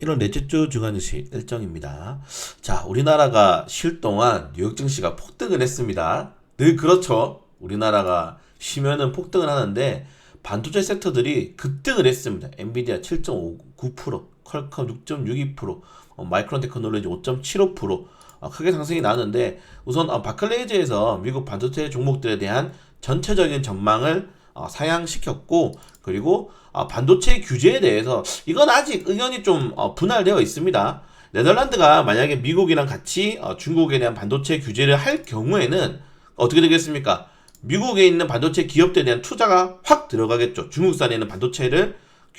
1월 넷째 주 주간주식 일정입니다. 자, 우리나라가 쉴 동안 뉴욕 증시가 폭등을 했습니다. 늘 그렇죠. 우리나라가 쉬면은 폭등을 하는데 반도체 섹터들이 급등을 했습니다. 엔비디아 7.59%, 퀄컴 6.62%, 마이크론 테크놀로지 5.75%, 크게 상승이 나왔는데 우선 바클레이즈에서 미국 반도체 종목들에 대한 전체적인 전망을 상향시켰고, 그리고 반도체 규제에 대해서 이건 아직 의견이 좀 분할되어 있습니다. 네덜란드가 만약에 미국이랑 같이 중국에 대한 반도체 규제를 할 경우에는 어떻게 되겠습니까? 미국에 있는 반도체 기업들에 대한 투자가 확 들어가겠죠. 중국산에 있는 반도체를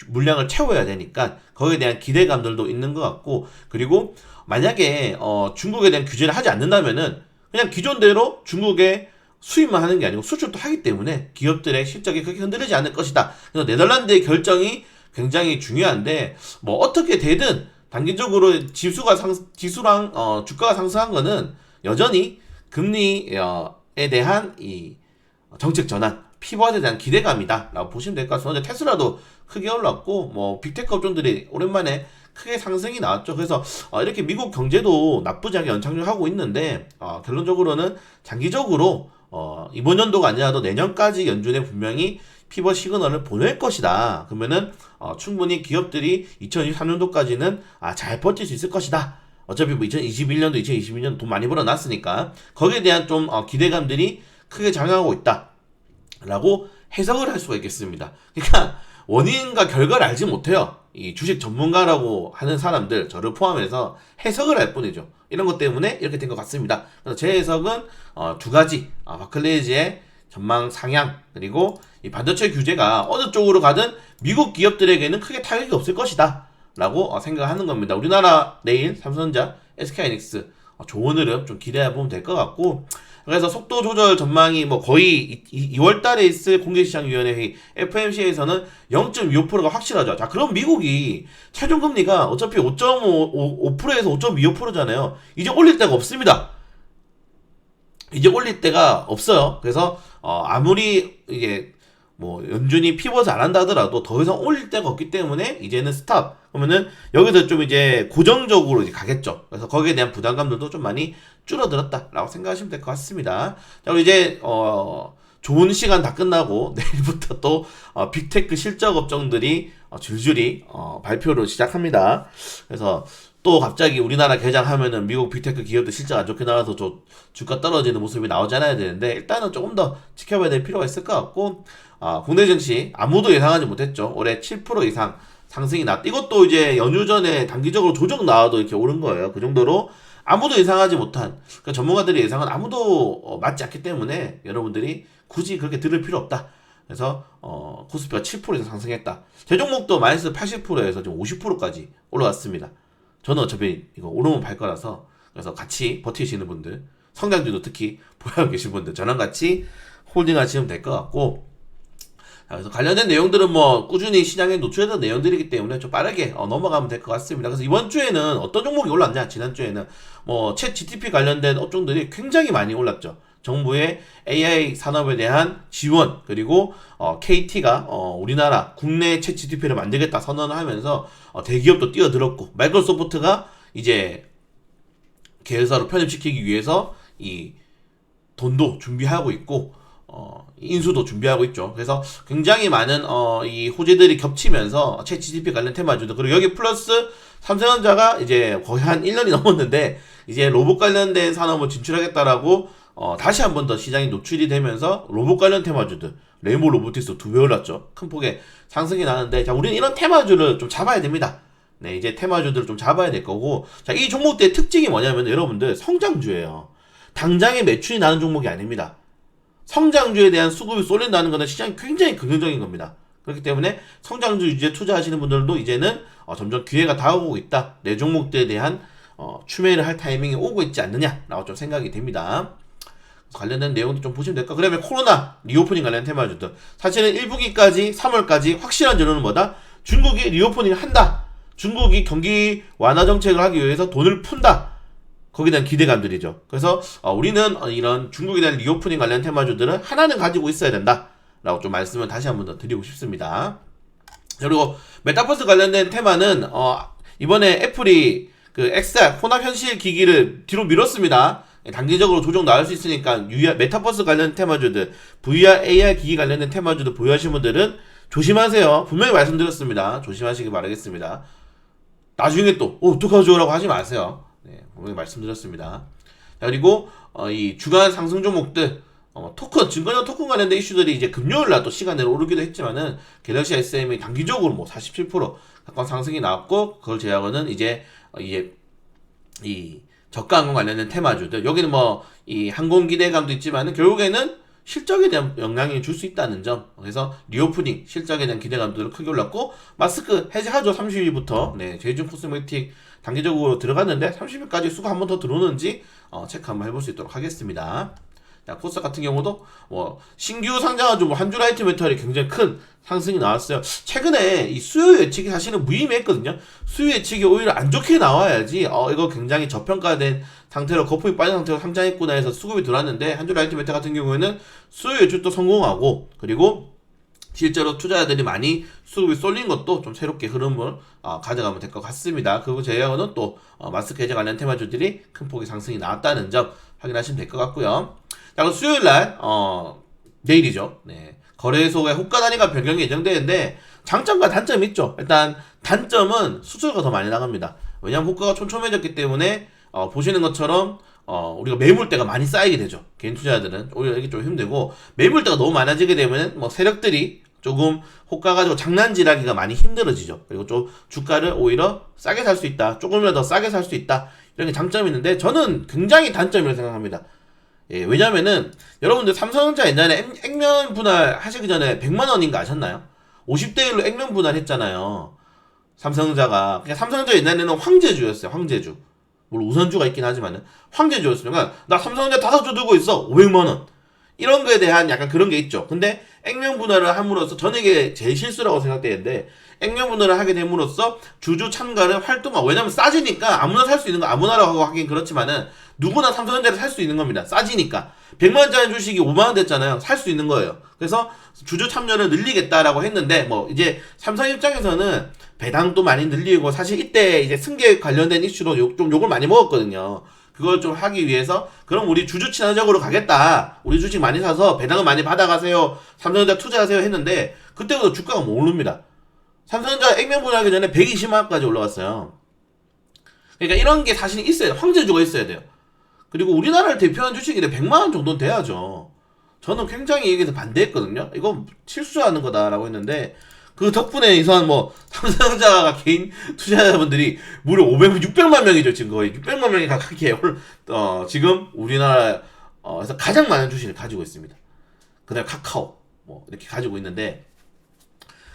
물량을 채워야 되니까 거기에 대한 기대감들도 있는 것 같고, 그리고 만약에 중국에 대한 규제를 하지 않는다면은 그냥 기존대로 중국에 수입만 하는 게 아니고 수출도 하기 때문에 기업들의 실적이 그렇게 흔들리지 않을 것이다. 그래서 네덜란드의 결정이 굉장히 중요한데, 뭐 어떻게 되든 단기적으로 지수랑 주가가 상승한 거는 여전히 금리에 대한 이 정책 전환, 피벗에 대한 기대감이다라고 보시면 될 것 같습니다. 어제 테슬라도 크게 올랐고, 뭐 빅테크 업종들이 오랜만에 크게 상승이 나왔죠. 그래서 이렇게 미국 경제도 나쁘지 않게 연착륙하고 있는데, 결론적으로는 장기적으로 이번 연도가 아니라도 내년까지 연준에 분명히 피벗 시그널을 보낼 것이다. 그러면은 충분히 기업들이 2023년도까지는 잘 버틸 수 있을 것이다. 어차피 뭐 2021년도, 2022년도 돈 많이 벌어놨으니까 거기에 대한 좀 기대감들이 크게 작용하고 있다 라고 해석을 할 수가 있겠습니다. 그러니까 원인과 결과를 알지 못해요. 이 주식 전문가라고 하는 사람들, 저를 포함해서 해석을 할 뿐이죠. 이런 것 때문에 이렇게 된 것 같습니다. 그래서 제 해석은 두 가지, 바클레이즈의 전망 상향, 그리고 이 반도체 규제가 어느 쪽으로 가든 미국 기업들에게는 크게 타격이 없을 것이다 라고 생각하는 겁니다. 우리나라 내일 삼성전자, SK하이닉스 좋은 흐름 좀 기대해 보면 될 것 같고, 그래서 속도 조절 전망이 뭐 거의 2월 달에 있을 공개시장위원회 회의 FMC에서는 0.25%가 확실하죠. 자, 그럼 미국이 최종 금리가 어차피 5.5%에서 5.25%잖아요. 이제 올릴 데가 없습니다. 이제 올릴 데가 없어요. 그래서 아무리 이게 뭐 연준이 피벗을 안 한다 하더라도 더 이상 올릴 데가 없기 때문에 이제는 스탑. 그러면은 여기서 좀 이제 고정적으로 이제 가겠죠. 그래서 거기에 대한 부담감들도 좀 많이 줄어들었다라고 생각하시면 될 것 같습니다. 자, 그리고 이제 좋은 시간 다 끝나고 내일부터 또 빅테크 실적 업종들이 줄줄이 발표를 시작합니다. 그래서 또 갑자기 우리나라 개장하면은 미국 빅테크 기업들 실적 안 좋게 나와서 주가 떨어지는 모습이 나오지 않아야 되는데, 일단은 조금 더 지켜봐야 될 필요가 있을 것 같고, 국내 증시 아무도 예상하지 못했죠. 올해 7% 이상 상승이 났다. 이것도 이제 연휴 전에 단기적으로 조정 나와도 이렇게 오른 거예요. 그 정도로 아무도 예상하지 못한, 그러니까 전문가들의 예상은 아무도 맞지 않기 때문에 여러분들이 굳이 그렇게 들을 필요 없다. 그래서 코스피가 7% 이상 상승했다. 제종목도 마이너스 80%에서 지금 50%까지 올라왔습니다. 저는 어차피 이거 오르면 발 거라서, 그래서 같이 버티시는 분들, 성장주도 특히 보유하고 계신 분들, 저랑 같이 홀딩 하시면 될 것 같고, 그래서 관련된 내용들은 뭐 꾸준히 시장에 노출되던 내용들이기 때문에 좀 빠르게 넘어가면 될 것 같습니다. 그래서 이번 주에는 어떤 종목이 올랐냐? 지난 주에는 뭐 챗 GTP 관련된 업종들이 굉장히 많이 올랐죠. 정부의 AI 산업에 대한 지원, 그리고 KT가 우리나라 국내 챗 GTP를 만들겠다 선언을 하면서 대기업도 뛰어들었고, 마이크로소프트가 이제 계열사로 편입시키기 위해서 이 돈도 준비하고 있고, 인수도 준비하고 있죠. 그래서 굉장히 많은 이 호재들이 겹치면서 챗 GTP 관련 테마주도, 그리고 여기 플러스 삼성전자가 이제 거의 한 1년이 넘었는데 이제 로봇 관련된 산업을 진출하겠다라고 다시 한 번 더 시장이 노출이 되면서 로봇 관련 테마주들, 레인보우 로보틱스 2배 올랐죠. 큰 폭의 상승이 나는데, 자, 우리는 이런 테마주를 좀 잡아야 됩니다. 네, 이제 테마주들을 좀 잡아야 될 거고, 자, 이 종목들의 특징이 뭐냐면 여러분들 성장주예요. 당장에 매출이 나는 종목이 아닙니다. 성장주에 대한 수급이 쏠린다는 것은 시장이 굉장히 긍정적인 겁니다. 그렇기 때문에 성장주 유지에 투자하시는 분들도 이제는 점점 기회가 다가오고 있다. 내 종목들에 대한 추매를 할 타이밍이 오고 있지 않느냐라고 좀 생각이 됩니다. 관련된 내용도 좀 보시면 될까? 그다음에 코로나 리오프닝 관련 테마주들, 사실은 1분기까지 3월까지 확실한 전언은 뭐다? 중국이 리오프닝을 한다. 중국이 경기 완화 정책을 하기 위해서 돈을 푼다. 거기에 대한 기대감들이죠. 그래서 우리는 이런 중국에 대한 리오프닝 관련 테마주들은 하나는 가지고 있어야 된다 라고 좀 말씀을 다시 한 번 더 드리고 싶습니다. 그리고 메타버스 관련된 테마는 이번에 애플이 그 XR 혼합 현실 기기를 뒤로 미뤘습니다. 단기적으로 조정 나올 수 있으니까 메타버스 관련 테마주들, VR, AR 기기 관련된 테마주들 보유하신 분들은 조심하세요. 분명히 말씀드렸습니다. 조심하시기 바라겠습니다. 나중에 또 어떡하죠? 라고 하지 마세요. 네, 분명히 말씀드렸습니다. 자, 그리고 이 주간 상승 종목들 토큰, 증권형 토큰 관련된 이슈들이 이제 금요일날 또 시간대로 오르기도 했지만은 갤럭시 SM이 단기적으로 뭐 47% 가까운 상승이 나왔고, 그걸 제외하고는 이제 이 저가 항공 관련된 테마주들, 여기는 뭐 이 항공 기대감도 있지만은 결국에는 실적에 대한 영향을 줄 수 있다는 점. 그래서 리오프닝 실적에 대한 기대감들은 크게 올랐고, 마스크 해제하죠. 30일부터. 네, 제이준 코스메틱 단기적으로 들어갔는데 30일까지 수가 한 번 더 들어오는지 체크 한번 해볼 수 있도록 하겠습니다. 자, 코스닥 같은 경우도 뭐 신규 상장한 한주라이트 메탈이 굉장히 큰 상승이 나왔어요. 최근에 이 수요 예측이 사실은 무의미했거든요. 수요 예측이 오히려 안 좋게 나와야지 이거 굉장히 저평가된 상태로 거품이 빠진 상태로 상장했구나 해서 수급이 들어왔는데, 한주라이트 메탈 같은 경우에는 수요 예측도 성공하고, 그리고 실제로 투자자들이 많이 수급이 쏠린 것도 좀 새롭게 흐름을 가져가면 될 것 같습니다. 그리고 제외하고는 또 마스크 해제 관련 테마주들이 큰 폭의 상승이 나왔다는 점 확인하시면 될 것 같고요. 자, 그럼 수요일날 내일이죠. 네, 거래소의 호가 단위가 변경이 예정되는데 장점과 단점이 있죠. 일단 단점은 수수료가 더 많이 나갑니다. 왜냐하면 호가가 촘촘해졌기 때문에 보시는 것처럼 우리가 매물대가 많이 쌓이게 되죠. 개인 투자자들은 오히려 이게 좀 힘들고, 매물대가 너무 많아지게 되면 뭐 세력들이 조금 호가 가지고 장난질하기가 많이 힘들어지죠. 그리고 좀 주가를 오히려 싸게 살 수 있다, 조금이라도 더 싸게 살 수 있다, 이런 게 장점이 있는데 저는 굉장히 단점이라고 생각합니다. 예, 왜냐면은 여러분들 삼성전자 옛날에 액면 분할 하시기 전에 100만원인가 아셨나요? 50대 1로 액면 분할 했잖아요. 삼성전자가. 그냥 삼성전자 옛날에는 황제주였어요. 황제주. 물론 우선주가 있긴 하지만은 황제주였어요. 그러니까 나 삼성전자 5주 들고 있어. 500만원. 이런 거에 대한 약간 그런 게 있죠. 근데 액면 분할을 함으로써, 저는 이게 제일 실수라고 생각되는데, 액면 분할을 하게 됨으로써 주주 참가를 활동하고, 왜냐면 싸지니까 아무나 살 수 있는 거 아무나라고 하긴 그렇지만은 누구나 삼성전자를 살 수 있는 겁니다. 싸지니까. 100만원짜리 주식이 5만원 됐잖아요. 살 수 있는 거예요. 그래서 주주 참여를 늘리겠다라고 했는데, 뭐 이제 삼성 입장에서는 배당도 많이 늘리고, 사실 이때 이제 승계 관련된 이슈로 좀 욕을 많이 먹었거든요. 그걸 좀 하기 위해서, 그럼 우리 주주 친화적으로 가겠다, 우리 주식 많이 사서 배당을 많이 받아가세요, 삼성전자 투자하세요 했는데, 그때부터 주가가 못 오릅니다. 삼성전자 액면 분할하기 전에 120만원까지 올라갔어요. 그러니까 이런 게 사실 있어야 돼요. 황제주가 있어야 돼요. 그리고 우리나라를 대표하는 주식인데 100만원 정도는 돼야죠. 저는 굉장히 여기서 반대했거든요. 이거 실수하는 거다라고 했는데, 그 덕분에 이선 뭐 삼성전자 개인 투자자분들이 무려 600만 명이죠. 지금 거의 600만 명이 가깝게 지금 우리나라에서 가장 많은 주식을 가지고 있습니다. 그다음 카카오 뭐 이렇게 가지고 있는데,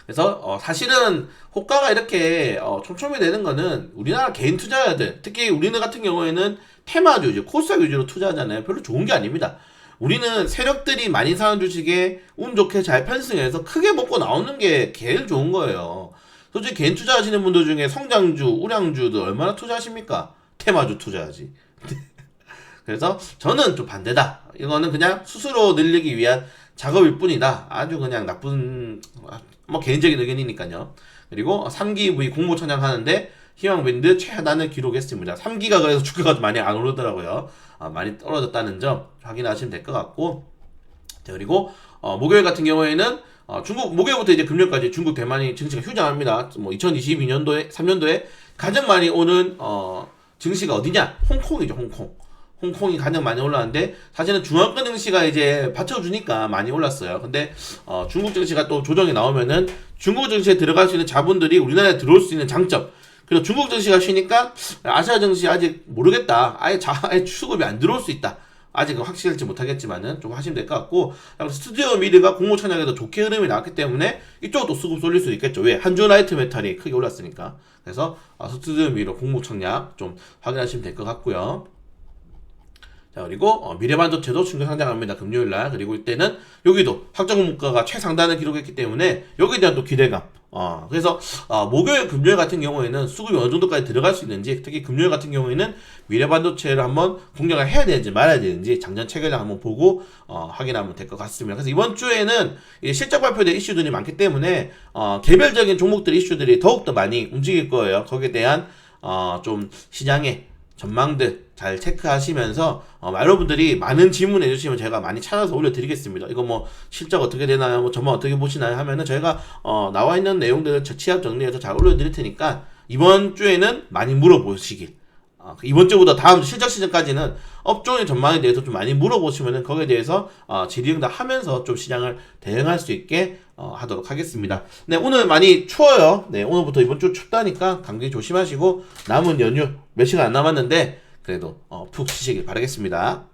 그래서 사실은 호가가 이렇게 촘촘히 되는 거는 우리나라 개인 투자자들, 특히 우리네 같은 경우에는 테마주, 이제 코스닥 위주로 투자하잖아요. 별로 좋은 게 아닙니다. 우리는 세력들이 많이 사는 주식에 운 좋게 잘 편승해서 크게 먹고 나오는 게 제일 좋은 거예요. 솔직히 개인 투자하시는 분들 중에 성장주, 우량주들 얼마나 투자하십니까? 테마주 투자하지. 그래서 저는 좀 반대다. 이거는 그냥 스스로 늘리기 위한 작업일 뿐이다. 아주 그냥 나쁜, 뭐 개인적인 의견이니까요. 그리고 3기 V 공모 천양하는데 희망밴드 최하단을 기록했습니다. 3기가 그래서 주가가 많이 안 오르더라고요. 많이 떨어졌다는 점 확인하시면 될 것 같고, 자, 그리고 목요일 같은 경우에는 중국, 목요일부터 이제 금요일까지 중국 대만이 증시가 휴장합니다. 뭐 2022년도에 3년도에 가장 많이 오는 증시가 어디냐? 홍콩이죠. 홍콩이 가장 많이 올랐는데, 사실은 중앙권 증시가 이제 받쳐주니까 많이 올랐어요. 근데 중국 증시가 또 조정이 나오면은 중국 증시에 들어갈 수 있는 자본들이 우리나라에 들어올 수 있는 장점, 그리고 중국 증시가 쉬니까 아시아 증시 아직 모르겠다, 아예 수급이 안 들어올 수 있다, 아직 확실할지 못하겠지만은 좀 하시면 될 것 같고, 스튜디오 미드가 공모 천양에도 좋게 흐름이 나왔기 때문에 이쪽도 수급 쏠릴 수 있겠죠. 왜? 한주라이트 메탈이 크게 올랐으니까. 그래서 스튜디오 미드 공모 천양 좀 확인하시면 될 것 같고요. 자, 그리고 미래반도체도 충격 상장합니다. 금요일날. 그리고 이때는 여기도 확정 물가가 최상단을 기록했기 때문에 여기에 대한 또 기대감 그래서 목요일, 금요일 같은 경우에는 수급이 어느 정도까지 들어갈 수 있는지, 특히 금요일 같은 경우에는 미래반도체를 한번 공략을 해야 되는지 말아야 되는지 장전 체결량 한번 보고 확인하면 될 것 같습니다. 그래서 이번 주에는 실적 발표될 이슈들이 많기 때문에 개별적인 종목들 이슈들이 더욱더 많이 움직일 거예요. 거기에 대한 좀 시장의 전망들 잘 체크하시면서 여러분들이 많은 질문해 주시면 제가 많이 찾아서 올려드리겠습니다. 이거 뭐 실적 어떻게 되나요? 뭐 전망 어떻게 보시나요? 하면은 저희가 나와 있는 내용들을 취합 정리해서 잘 올려드릴 테니까 이번 주에는 많이 물어보시길. 이번 주보다 다음 주 실적 시즌까지는 업종의 전망에 대해서 좀 많이 물어보시면은 거기에 대해서 질의응답하면서 좀 시장을 대응할 수 있게 하도록 하겠습니다. 네, 오늘 많이 추워요. 네, 오늘부터 이번 주 춥다니까 감기 조심하시고 남은 연휴 몇 시간 안 남았는데 그래도 푹 쉬시길 바라겠습니다.